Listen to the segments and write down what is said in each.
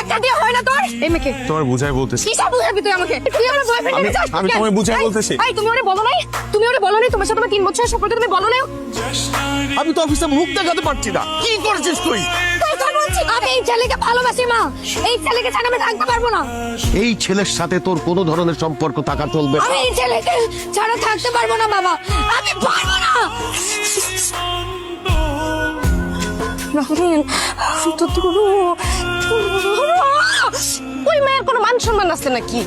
একটা দিয়ে হয় না তোর? এই মেয়েকে তোমার বুঝাই বলতেছি। কিসব বুঝাবি তুই আমাকে? তুই আমার বয়ফ্রেন্ড চাস? আমি তোমায় বুঝাই বলতেছি। এই তুমি ওরে বলো নাই? তুমি ওরে বলো নাই তোমার সাথে আমার 3 বছরের সম্পর্ক তুমি বলো নাই? আমি তো অফিসে মুখ দেখাতে পারছি না। কি করেছিস তুই? তাই তো বলছি আমি এই ছেলেকে ভালোবাসি মা। এই ছেলেকে ছাড়া আমি থাকতে পারবো না। এই ছেলের সাথে তোর কোনো ধরনের সম্পর্ক থাকা চলবে না। আমি এই ছেলেকে ছাড়া থাকতে পারবো না বাবা। আমি পারবো না। রাহুল ওই মেয়ের কোনো মান সম্মান আছে নাকি?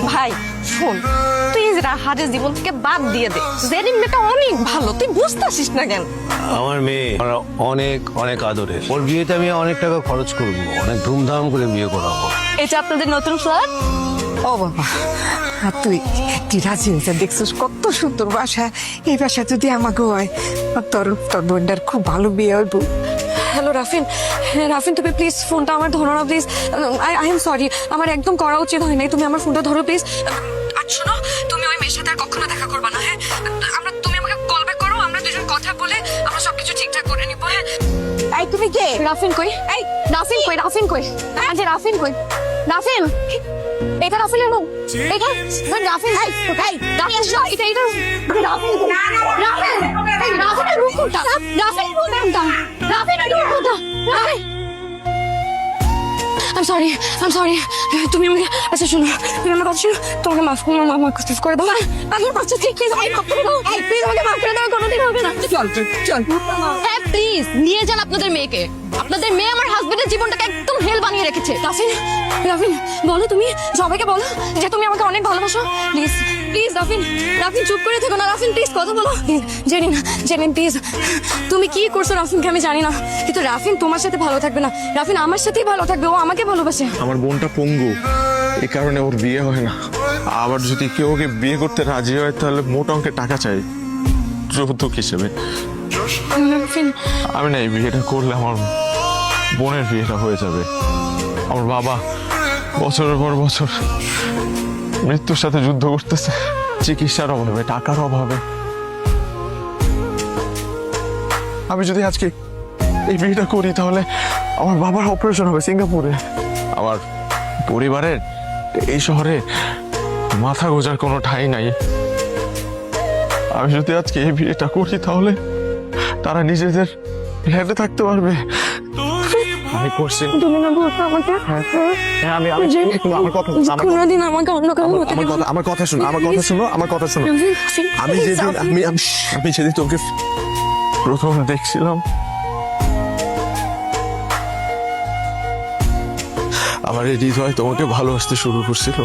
ভাই শোন, তুই রাহারের জীবন থেকে বাদ দিয়ে দে। জেরিন মেয়েটা অনেক ভালো, তুই বুঝতেছিস না কেন? আমার মেয়ে আমার অনেক অনেক আদরের। ওর বিয়েতে আমি অনেক টাকা খরচ করব, অনেক ধুমধাম করে বিয়ে করাবো। এটা আপনাদের নতুন ফ্ল্যাট? ও বাবা, আর তুই তুই রাজি হয়েছে দেখছিস কত সুন্দর বাসা। এই বাসা যদি আমাকে হয় আর তোর বোনটার খুব ভালো বিয়ে হইব। হ্যালো রাফিন, রাফিন তুমি প্লিজ ফোনটা আমার ধরো না প্লিজ। আই এম সরি, আমার একদম করা উচিত হয় নাই। তুমি আমার ফোনটা ধরো প্লিজ। আর শোনো, তুমি ওই মেয়ের সাথে আর কখনো দেখা করবে না, হ্যাঁ? তুমি আমাকে কল ব্যাক করো, আমরা দুজন কথা বলে আমরা সবকিছু ঠিকঠাক করে নিবো, হ্যাঁ? এই তুমি কে? রাফিন কই? এই রাফিন কই? রাফিন কই? আচ্ছা রাফিন কই? রাফিন, এটা রাফিনের রুম। এটা রাফিন। এই রাফিন, এটা রাফিন। রাফিন, এই রাফিনের রুম কোনটা? রাফিনের রুম কোনটা? রাফিনের রুম কোনটা? রাফিন, I'm sorry. তুমি আমাকে আচ্ছা শোনো, তুমি আমার কথা শোনো, তোমাকে মাফ করে দাও। আমি বাচ্চা ঠিক প্লিজ আমাকে মাফ করে দাও। প্লিজ আমাকে মাফ করে দাও, কোনোদিন হবে না। চল হ্যাঁ প্লিজ নিয়ে যান আপনাদের মেয়েকে। আপনাদের মেয়ে আমার হাজবেন্ডের জীবনটাকে একদম হেল বানিয়ে রেখেছে। রাফিন বলো, তুমি সবাইকে বলো যে তুমি আমাকে অনেক ভালোবাসো। প্লিজ রাফিন চুপ করে থেকো না। রাফিন প্লিজ কথা বলো। জেরিন প্লিজ, তুমি কি করছো রাফিনকে আমি জানি না, কিন্তু রাফিন তোমার সাথে ভালো থাকবে না। রাফিন আমার সাথেই ভালো থাকবে, ও আমাকে ভালোবাসে। আমার বোনটা পঙ্গু, এই কারণে ওর বিয়ে হয় না। আবার যদি কেউ ওকে বিয়ে করতে রাজি হয় তাহলে মোটা অঙ্কের টাকা চাই যৌতুক হিসেবে। রাফিন আমি না এই বিয়েটা করলে আমার বোনের বিয়েটা হয়ে যাবে। আমার বাবা বছরের পর বছর মৃত্যুর সাথে যুদ্ধ করতেছে, চিকিৎসার অভাবে, টাকার অভাবে। আমি যদি আজকে এই বিয়েটা করি তাহলে আমার বাবার অপারেশন হবে সিঙ্গাপুরে। আমার পরিবারের এই শহরে মাথা গোজার কোনো ঠাঁই নাই। আমি যদি আজকে এই বিয়েটা করি তাহলে তারা নিজেদের ফ্ল্যাটে থাকতে পারবে। আমি করছি। তুমি না বলছো আমাকে হ্যাঁ, আমি আমার কথা কোনোদিন আমাকে অন্য কারো মতো আমার কথা শোনো। আমি যেদিন তোকে প্রথম দেখছিলাম আমার এই হৃদয় তোমাকে ভালোবাসতে শুরু করছিল।